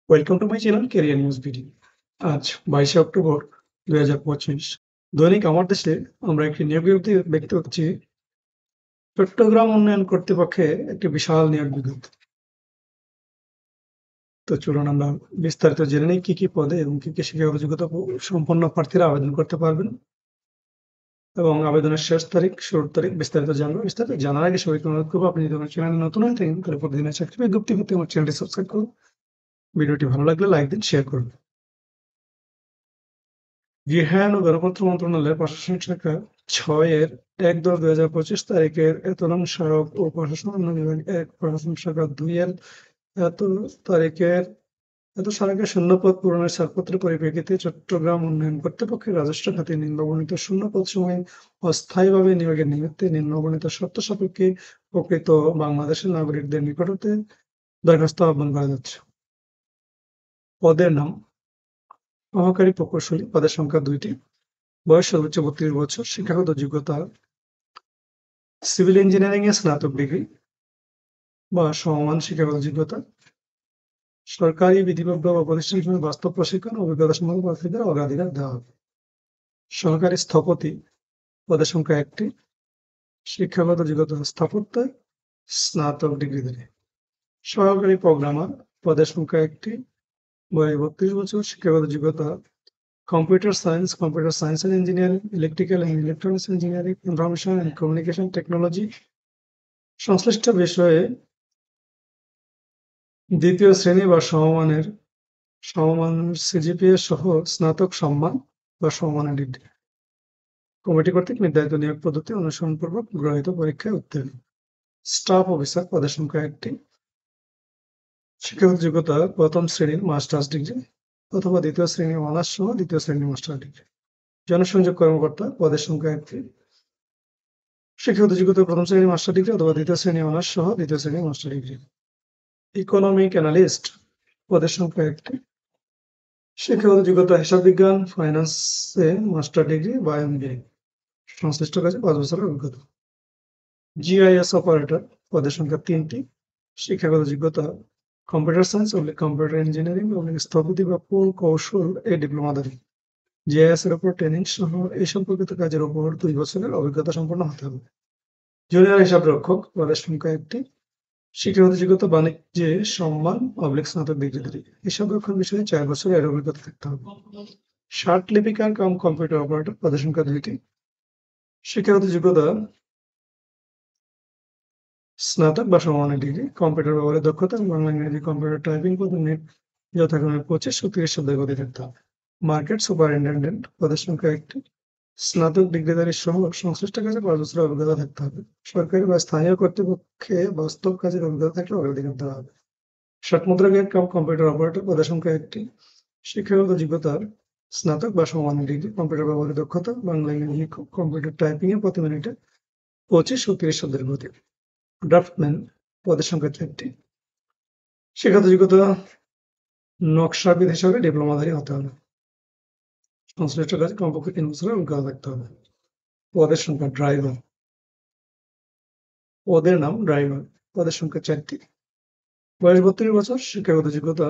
Welcome to my channel career news video. আজ 22শে October 2025। দৈনিক আমার দেশে আমরা একটি নিয়োগ বিজ্ঞপ্তি দেখতে পাচ্ছি। চট্টগ্রাম উন্নয়ন কর্তৃপক্ষে একটি বিশাল নিয়োগ বিজ্ঞপ্তি। তো চলুন আমরা বিস্তারিত জেনে নিই কি কি পদে এবং কি কি শিক্ষাগত যোগ্যতা সম্পন্ন প্রার্থীরা আবেদন করতে পারবেন এবং আবেদনের শেষ তারিখ, শুরুর তারিখ বিস্তারিত জানবো। বিস্তারিত জানার আগে সবাইকে অনুরোধ করবো, আপনি যদি আমার চ্যানেলে নতুন হয়ে থাকেন তাহলে প্রতিদিনের চাকরি বিজ্ঞপ্তি পেতে আমার চ্যানেলটি সাবস্ক্রাইব করুন। ভিডিওটি ভালো লাগলে লাইক দিন, শেয়ার করুন। গৃহায়ন ও গণপূর্ত মন্ত্রণালয়ের প্রশাসন শাখা 6/1/2025 তারিখের এত নং সড়ক ও প্রশাসন উন্নয়ন বিভাগ 1 প্রশাসন শাখা 2 এত তারিখের এত সড়কের শূন্যপদ পূরণের ছাড়পত্রের পরিপ্রেক্ষিতে চট্টগ্রাম উন্নয়ন কর্তৃপক্ষের রাজস্ব খাতে নিম্নবর্ণিত শূন্যপদ সময়ে অস্থায়ীভাবে নিয়োগের নিমিত্তে নিম্নবর্ণিত শর্ত সাপেক্ষে প্রকৃত বাংলাদেশের নাগরিকদের নিকট হতে দরখাস্ত আহ্বান করা যাচ্ছে। পদের নাম: সহকারী প্রকৌশলী। পদের সংখ্যা 2টি। বয়স সর্বোচ্চ 32 বছর। শিক্ষাগত যোগ্যতা: সিভিল ইঞ্জিনিয়ারিং এ স্নাতক ডিগ্রি বা সমমান শিক্ষাগত যোগ্যতা। সরকারি বিধিবদ্ধ বা প্রতিষ্ঠানসমূহে বাস্তব প্রশিক্ষণ ও অভিজ্ঞতা সম্পন্ন প্রার্থীদের অগ্রাধিকার দেওয়া হবে। সহকারী স্থপতি। পদের সংখ্যা 1টি। শিক্ষাগত যোগ্যতা: স্থাপত্যে স্নাতক ডিগ্রিধারী। সহকারী প্রোগ্রামার। পদের সংখ্যা 1টি। বয়স 32 বছর। শিক্ষাগত যোগ্যতা: computer science and engineering, electrical and electronics engineering, information and communication technology সংশ্লিষ্ট বিষয়ে দ্বিতীয় শ্রেণী বা সমমান সিজিপিএ সহ স্নাতক সম্মান বা সমমানের ডিগ্রি। কমিটি কর্তৃক নির্ধারিত নিয়োগ পদ্ধতি অনুসরণপূর্বক গ্রহীত পরীক্ষায় উত্তীর্ণ। Staff officer. পদের সংখ্যা 1টি। শিক্ষাগত যোগ্যতা: প্রথম শ্রেণীর মাস্টার্স ডিগ্রি অথবা দ্বিতীয় শ্রেণীর অনার্স সহ দ্বিতীয় শ্রেণীর মাস্টার্স ডিগ্রি। জনসংযোগ কর্মকর্তা। পদের সংখ্যা 1টি। শিক্ষাগত যোগ্যতা: প্রথম শ্রেণীর মাস্টার ডিগ্রি অথবা দ্বিতীয় শ্রেণীর অনার্স সহ দ্বিতীয় শ্রেণীর মাস্টার ডিগ্রি। Economic analyst. পদের সংখ্যা 1টি। শিক্ষাগত যোগ্যতা: হিসাব বিজ্ঞান, ফাইন্যান্সে মাস্টার ডিগ্রি বা এমবিএ। সংশ্লিষ্ট কাজে 5 বছরের অভিজ্ঞতা। GIS operator. পদের সংখ্যা 3টি। শিক্ষাগত যোগ্যতা: কম্পিউটার সায়েন্স, কম্পিউটার ইঞ্জিনিয়ারিং, স্থপতি বা প্রকৌশল ডিপ্লোমাধারী। জিআইএস এর উপর ট্রেনিং সহ এই সম্পর্কিত কাজের উপর 2 বছরের অভিজ্ঞতা সম্পন্ন হতে হবে। জুনিয়র হিসাবরক্ষক। পদের সংখ্যা 1টি। শিক্ষাগত যোগ্যতা: বাণিজ্যে সম্মান স্নাতক ডিগ্রিধারী। হিসাবরক্ষণ বিষয়ে 4 বছরের অভিজ্ঞতা থাকতে হবে। ষাট লিপিকার কাম কম্পিউটার অপারেটর। পদের সংখ্যা 2টি। শিক্ষাগত যোগ্যতা: স্নাতক বা সমমানের ডিগ্রি। কম্পিউটার ব্যবহারের দক্ষতা এবং বাংলা ইংরেজি কম্পিউটার টাইপিং পদে নেট যথাক্রমে 25 ও 30 শব্দের গতি থাকতে হবে। Market superintendent. পদের সংখ্যা 1টি। স্নাতক ডিগ্রিধারী সহ সংশ্লিষ্ট কাজে 5 বছরের অভিজ্ঞতা থাকতে হবে। সরকারি বা স্থানীয় কর্তৃপক্ষে বাস্তব কাজের অভিজ্ঞতা থাকলে অগ্রাধিকার দেওয়া হবে। ষাট মুদ্রাগের কাম কম্পিউটার অপারেটর। পদের সংখ্যা 1টি। শিক্ষাগত যোগ্যতার: স্নাতক বা সমমানের ডিগ্রি। কম্পিউটার ব্যবহারের দক্ষতা, বাংলা ইংরেজি কম্পিউটার টাইপিং এ প্রতি মিনিটে 25 ও 30 শব্দের গতি। ড্রাফটম্যান। পদের সংখ্যা 4টি। শিক্ষাগত যোগ্যতা: নকশাবিদ হিসাবে ডিপ্লোমাধারী হতে হবে। সংশ্লিষ্ট কাজে কমপক্ষে 3 বছরের অভিজ্ঞতা থাকতে হবে। পদের সংখ্যা: ড্রাইভার। পদের নাম: ড্রাইভার। পদের সংখ্যা 4টি। বয়স 32 বছর। শিক্ষাগত যোগ্যতা: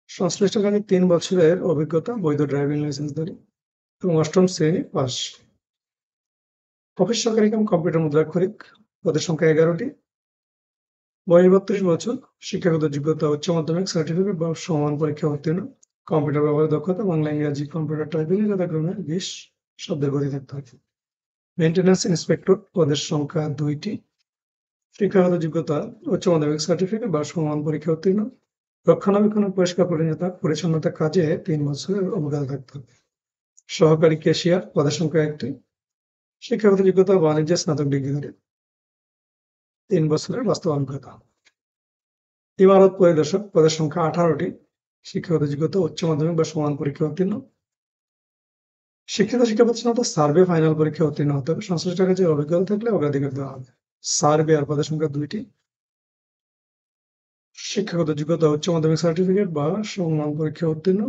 সংশ্লিষ্ট কাজে 3 বছরের অভিজ্ঞতা, বৈধ ড্রাইভিং লাইসেন্সধারী এবং 8ম শ্রেণী পাস। অফিস সহকারী কাম কম্পিউটার মুদ্রাক্ষরিক। পদের সংখ্যা 11টি। বয়স 32 বছর। শিক্ষাগত যোগ্যতা: উচ্চ মাধ্যমিক সার্টিফিকেট বা সমান পরীক্ষা উত্তীর্ণ। কম্পিউটার ব্যবহারের দক্ষতা, বাংলা ইংরেজি কম্পিউটার টাইপিং এ যথাক্রমে 20 শব্দের গতি থাকতে হবে। Maintenance inspector. পদের সংখ্যা 2টি। শিক্ষাগত যোগ্যতা: উচ্চ মাধ্যমিক সার্টিফিকেট বা সমান পরীক্ষা উত্তীর্ণ। রক্ষণাবেক্ষণ ও পরিষ্কার পরিচ্ছন্নতা কাজে 3 বছরের অভিজ্ঞতা থাকতে হবে। সহকারী ক্যাশিয়ার। পদের সংখ্যা 1টি। শিক্ষাগত যোগ্যতা: বাণিজ্যে স্নাতক ডিগ্রিধারী। 3 বছরের বাস্তব অভিজ্ঞতা। ইমারত পরিদর্শক। পদের সংখ্যা 18টি। শিক্ষাগত যোগ্যতা: উচ্চ মাধ্যমিক বা সমান পরীক্ষা উত্তীর্ণ। শিক্ষিত শিক্ষা প্রতিষ্ঠান হতে সার্ভে ফাইনাল পরীক্ষা উত্তীর্ণ হতে হবে। সংশ্লিষ্ট কাজের অভিজ্ঞতা থাকলে অগ্রাধিকার দেওয়া হবে। সার্ভেয়ার। পদের সংখ্যা 2টি। শিক্ষাগত যোগ্যতা: উচ্চ মাধ্যমিক সার্টিফিকেট বা সমমান পরীক্ষা উত্তীর্ণ।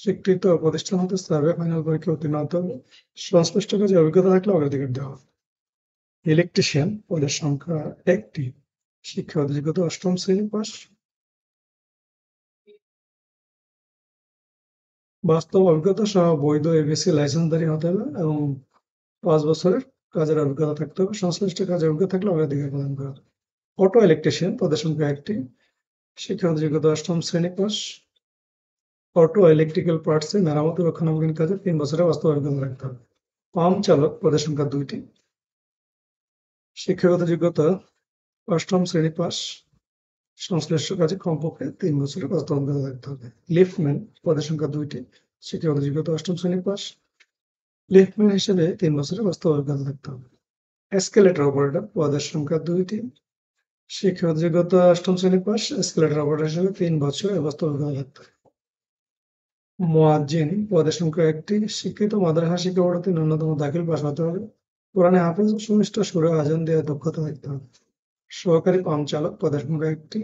স্বীকৃত প্রতিষ্ঠান হতে সার্ভে ফাইনাল পরীক্ষা উত্তীর্ণ হতে হবে। সংশ্লিষ্ট কাজে অভিজ্ঞতা থাকলে অগ্রাধিকার দেওয়া হবে। ইলেকট্রিশিয়ান। পদের সংখ্যা 1টি। শিক্ষাগত যোগ্যতা: 8ম শ্রেণী পাস। বাস্তব অভিজ্ঞতা সহ বৈধ এবিসি লাইসেন্সধারী হতে হবে এবং 5 বছরের কাজের অভিজ্ঞতা থাকতে হবে। সংশ্লিষ্ট কাজের অভিজ্ঞতা থাকলে অগ্রাধিকার প্রদান করা হবে। অটো ইলেকট্রিশিয়ান পদের সংখ্যা 1টি। শিক্ষাগত যোগ্যতা 8ম শ্রেণী পাস। অটো ইলেকট্রিক্যাল পার্টসের মেরামত ও রক্ষণাবেক্ষণ কাজে 3 বছরের বাস্তব অভিজ্ঞতা রাখতে হবে। পাম্প চালক পদের সংখ্যা 2টি। শিক্ষাগত যোগ্যতা 8ম শ্রেণী পাস। সংশ্লিষ্ট কাজে কমপক্ষে 3 বছরের বাস্তব অভিজ্ঞতা থাকতে হবে। লিফটম্যান পদের সংখ্যা 2টি। শিক্ষাগত যোগ্যতা 8ম শ্রেণী পাস। লিফটম্যান হিসেবে 3 বছরের বাস্তব অভিজ্ঞতা থাকতে হবে। এসকেলেটর অপারেটর পদের সংখ্যা 2টি। শিক্ষাগত যোগ্যতা 8ম শ্রেণী পাস। এসকেলেটর অপারেটর হিসেবে 3 বছরের বাস্তব অভিজ্ঞতা থাকতে হবে। মুয়াজ্জিন পদের সংখ্যা 1টি। শিক্ষিত মাদ্রাসা শিক্ষা বোর্ডে ন্যূনতম দাখিল পাস হতে হবে। কোরআনে হাফেজ ও সুমিষ্ট সুরে আজান দেওয়ার দক্ষতা থাকতে হবে। সহকারী পাম্প চালক পদের সংখ্যা 1টি।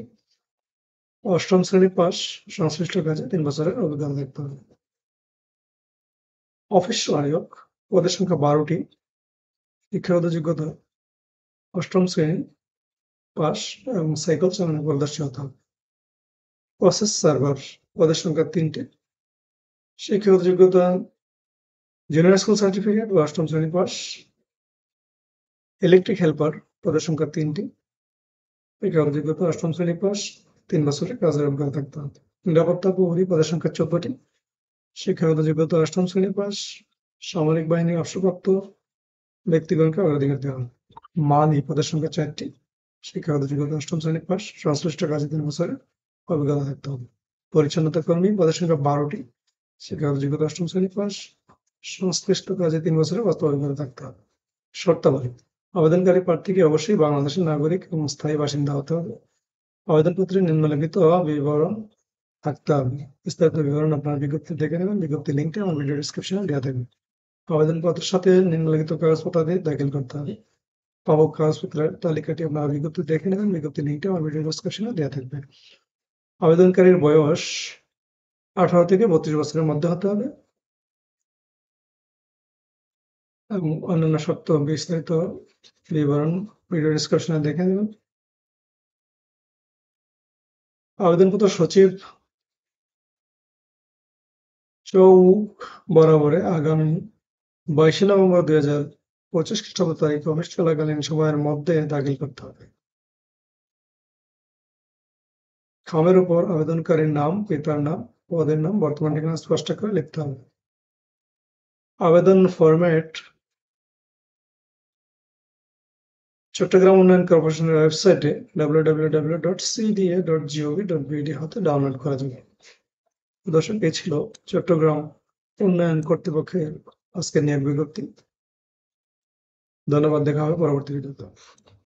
8ম শ্রেণী পাস। সংশ্লিষ্ট কাজে 3 বছরের অভিজ্ঞতা থাকতে হবে। অফিস সহায়ক পদের সংখ্যা 12টি। শিক্ষাগত যোগ্যতা 8ম শ্রেণী পাস এবং সাইকেল চালানো পারদর্শী হতে হবে। প্রসেস সার্ভার পদের সংখ্যা 3টি। শিক্ষাগত যোগ্যতা জুনিয়র স্কুল সার্টিফিকেট ও 8ম শ্রেণী পাস। ইলেকট্রিক হেল্পার পদের সংখ্যা 3টি। শিক্ষাগত যোগ্যতা 8ম শ্রেণী পাস। 3 বছরের কাজের অভিজ্ঞতা থাকতে হবে। নিরাপত্তা প্রহরী পদের সংখ্যা 14টি। শিক্ষাগত যোগ্যতা 8ম শ্রেণী পাস। সামরিক বাহিনীর অবসরপ্রাপ্ত ব্যক্তিগণকে অগ্রাধিকার দেওয়া হবে। মালি পদের সংখ্যা 4টি। শিক্ষাগত যোগ্যতা 8ম শ্রেণী পাস। সংশ্লিষ্ট কাজে 3 বছরের অভিজ্ঞতা থাকতে হবে। পরিচ্ছন্নতা কর্মী পদের সংখ্যা 12টি। শিক্ষাগত যোগ্যতা 8ম শ্রেণী পাস। সংশ্লিষ্ট কাজে 3 বছরের বাস্তব অভিজ্ঞতা থাকতে হবে। শর্তাবলী আবেদনকারী প্রার্থীকে অবশ্যই বাংলাদেশের নাগরিক এবং স্থায়ী বাসিন্দা হতে হবে। আবেদনপত্রে নিম্নলিখিত বিবরণ থাকতে হবে। বিস্তারিত বিবরণ আপনার বিজ্ঞপ্তি দেখে নেবেন। বিজ্ঞপ্তি লিঙ্কটি আমার ভিডিও ডিসক্রিপশনে দেওয়া থাকবে। আবেদনপত্রের সাথে নিম্নলিখিত কাগজপত্র দিয়ে দাখিল করতে হবে। পাবক কাগজপত্রের তালিকাটি আপনার বিজ্ঞপ্তি দেখে নেবেন। বিজ্ঞপ্তি লিঙ্কটি আমার ভিডিও ডিসক্রিপশনে দেওয়া থাকবে। আবেদনকারীর বয়স 18 থেকে 32 বছরের মধ্যে হতে হবে এবং অন্যান্য শর্ত বিস্তারিত বিবরণ ভিডিও ডিসক্রিপশনে দেখে নেবেন। আবেদনপত্র সচিব চৌক বরাবরে আগামী 22শে নভেম্বর 2025 খ্রিস্টাব্দ তারিখে অফিস চলাকালীন সময়ের মধ্যে দাখিল করতে হবে। খামের উপর আবেদনকারীর নাম, পিতার নাম, পদের নাম, বর্তমান ঠিকানা স্পষ্ট করে লিখতে হবে। আবেদন ফরম্যাট চট্টগ্রাম উন্নয়ন কর্পোরেশনের ওয়েবসাইটে www.cda.gov.bd হতে ডাউনলোড করা যাবে। দর্শক, এই ছিল চট্টগ্রাম উন্নয়ন কর্তৃপক্ষের আজকের নিয়োগ বিজ্ঞপ্তি। ধন্যবাদ। দেখা হবে পরবর্তী ভিডিওতে।